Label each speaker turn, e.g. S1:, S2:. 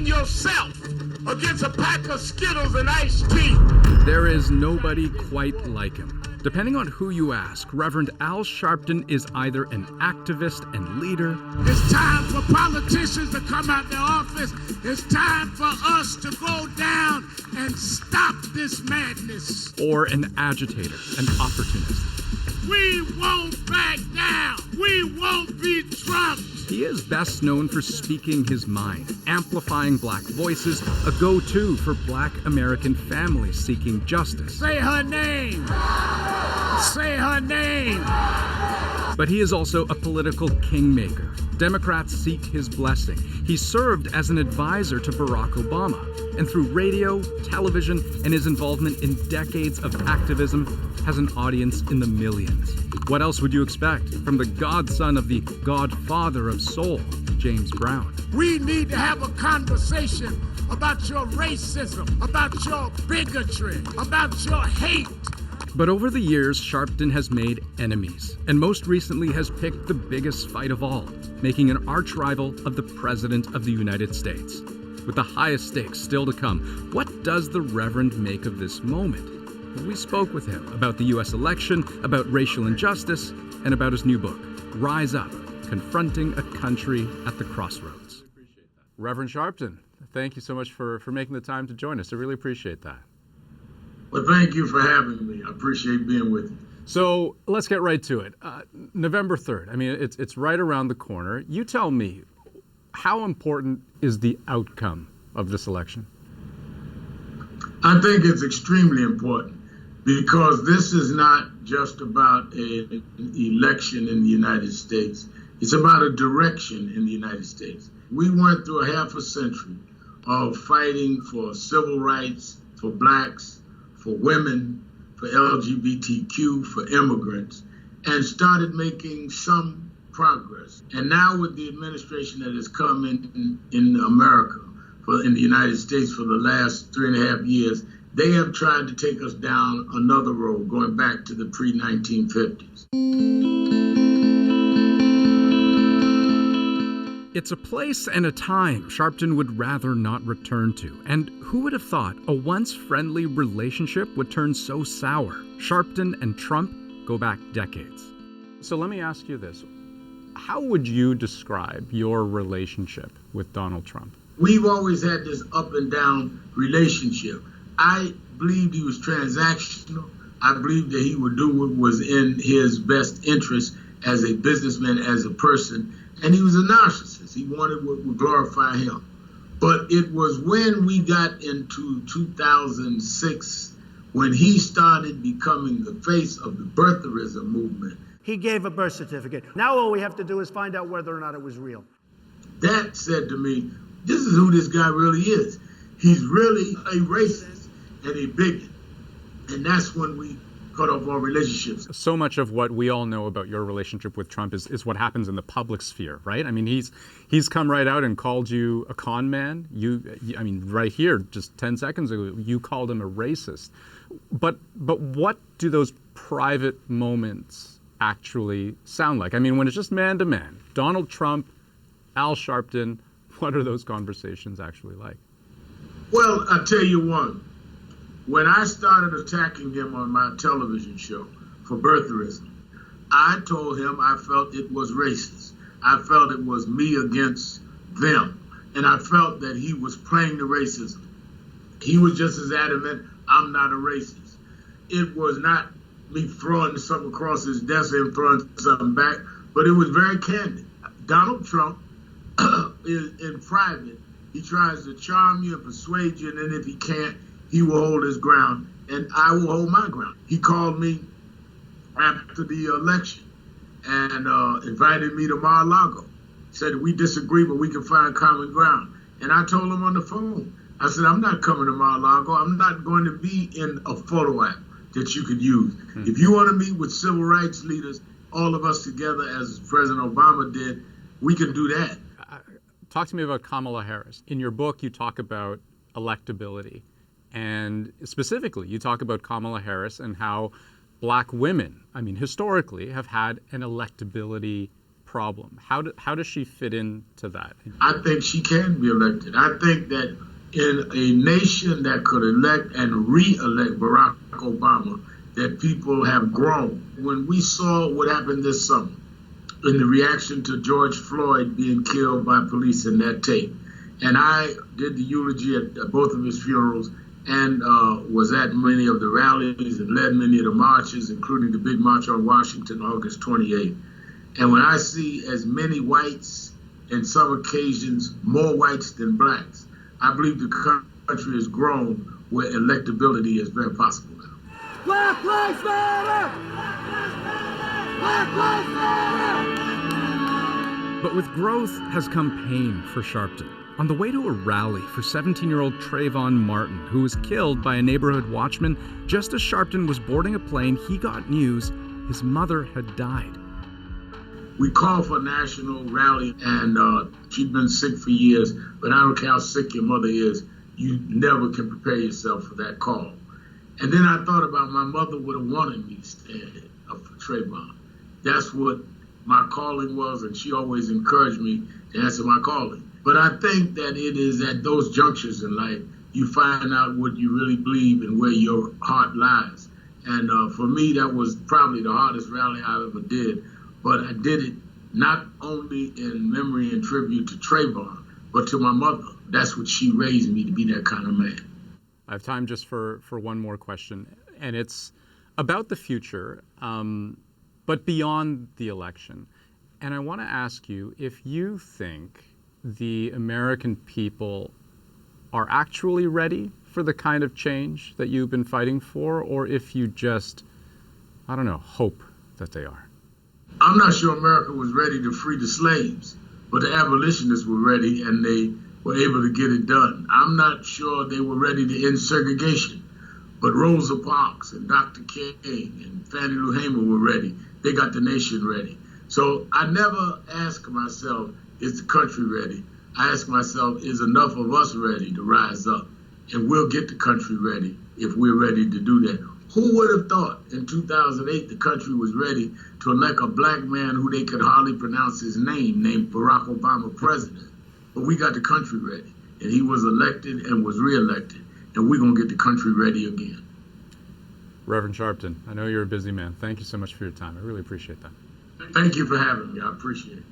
S1: defend yourself against a pack of Skittles and iced tea.
S2: There is nobody quite like him. Depending on who you ask, Reverend Al Sharpton is either an activist and leader.
S1: It's time for politicians to come out their office. It's time for us to go down and stop this madness.
S2: Or an agitator, an opportunist.
S1: We won't back down. We won't be trumped.
S2: He is best known for speaking his mind, amplifying black voices, a go-to for black American families seeking justice.
S1: Say her name. Say her name.
S2: But he is also a political kingmaker. Democrats seek his blessing. He served as an advisor to Barack Obama, and through radio, television, and his involvement in decades of activism, has an audience in the millions. What else would you expect from the godson of the godfather of soul, James Brown?
S1: We need to have a conversation about your racism, about your bigotry, about your hate.
S2: But over the years, Sharpton has made enemies, and most recently has picked the biggest fight of all, making an arch rival of the President of the United States. With the highest stakes still to come, what does the Reverend make of this moment? We spoke with him about the U.S. election, about racial injustice, and about his new book, Rise Up, Confronting a Country at the Crossroads. Reverend Sharpton, thank you so much for making the time to join us. I really appreciate that.
S3: Well, thank you for having me. I appreciate being with you.
S2: So let's get right to it. November 3rd, I mean, it's right around the corner. You tell me, how important is the outcome of this election?
S3: I think it's extremely important because this is not just about an election in the United States. It's about a direction in the United States. We went through a half a century of fighting for civil rights, for blacks, for women, for LGBTQ, for immigrants, and started making some progress. And now with the administration that has come in America, in the United States for the last 3.5 years, they have tried to take us down another road, going back to the pre-1950s.
S2: It's a place and a time Sharpton would rather not return to. And who would have thought a once friendly relationship would turn so sour? Sharpton and Trump go back decades. So let me ask you this. How would you describe your relationship with Donald Trump?
S3: We've always had this up and down relationship. I believed he was transactional. I believed that he would do what was in his best interest as a businessman, as a person. And he was a narcissist. He wanted what would glorify him. But it was when we got into 2006 when he started becoming the face of the birtherism movement.
S4: He gave a birth certificate. Now all we have to do is find out whether or not it was real.
S3: That said to me, this is who this guy really is. He's really a racist and a bigot. And that's when we cut off our relationships.
S2: So much of what we all know about your relationship with Trump is what happens in the public sphere, right? I mean, he's come right out and called you a con man. I mean, right here, just 10 seconds ago, you called him a racist. But what do those private moments actually sound like? I mean, when it's just man to man, Donald Trump, Al Sharpton, what are those conversations actually like?
S3: Well, I'll tell you one. When I started attacking him on my television show for birtherism, I told him I felt it was racist. I felt it was me against them. And I felt that he was playing the racism. He was just as adamant, I'm not a racist. It was not me throwing something across his desk and throwing something back, but it was very candid. Donald Trump is in private. He tries to charm you and persuade you, and then if he can't, he will hold his ground, and I will hold my ground. He called me after the election and invited me to Mar-a-Lago. Said, we disagree, but we can find common ground. And I told him on the phone, I said, I'm not coming to Mar-a-Lago. I'm not going to be in a photo app that you could use. Mm-hmm. If you want to meet with civil rights leaders, all of us together, as President Obama did, we can do that.
S2: Talk to me about Kamala Harris. In your book, you talk about electability. And specifically, you talk about Kamala Harris and how black women, I mean, historically, have had an electability problem? How does she fit into that?
S3: I think she can be elected. I think that in a nation that could elect and re-elect Barack Obama, that people have grown. When we saw what happened this summer in the reaction to George Floyd being killed by police in that tape, and I did the eulogy at both of his funerals and was at many of the rallies and led many of the marches, including the big march on Washington, August 28th. And when I see as many whites, in some occasions more whites than blacks, I believe the country has grown where electability is very possible now.
S5: Black Lives Matter! Black Lives Matter!
S2: But with growth has come pain for Sharpton. On the way to a rally for 17-year-old Trayvon Martin, who was killed by a neighborhood watchman, just as Sharpton was boarding a plane, he got news his mother had died.
S3: We called for a national rally, and she'd been sick for years, but I don't care how sick your mother is, you never can prepare yourself for that call. And then I thought about my mother would have wanted me to stand up for Trayvon. That's what my calling was, and she always encouraged me to answer my calling. But I think that it is at those junctures in life you find out what you really believe and where your heart lies. And for me, that was probably the hardest rally I ever did. But I did it not only in memory and tribute to Trayvon, but to my mother. That's what she raised me to be, that kind of man.
S2: I have time just for one more question, and it's about the future, but beyond the election. And I want to ask you if you think the American people are actually ready for the kind of change that you've been fighting for, or if you just, I don't know, hope that they are.
S3: I'm not sure America was ready to free the slaves, but the abolitionists were ready and they were able to get it done. I'm not sure they were ready to end segregation, but Rosa Parks and Dr. King and Fannie Lou Hamer were ready. They got the nation ready. So I never ask myself, is the country ready? I ask myself, is enough of us ready to rise up? And we'll get the country ready if we're ready to do that. Who would have thought in 2008 the country was ready to elect a black man who they could hardly pronounce his name, named Barack Obama president? But we got the country ready, and he was elected and was reelected, and we're going to get the country ready again.
S2: Reverend Sharpton, I know you're a busy man. Thank you so much for your time. I really appreciate that.
S3: Thank you for having me. I appreciate it.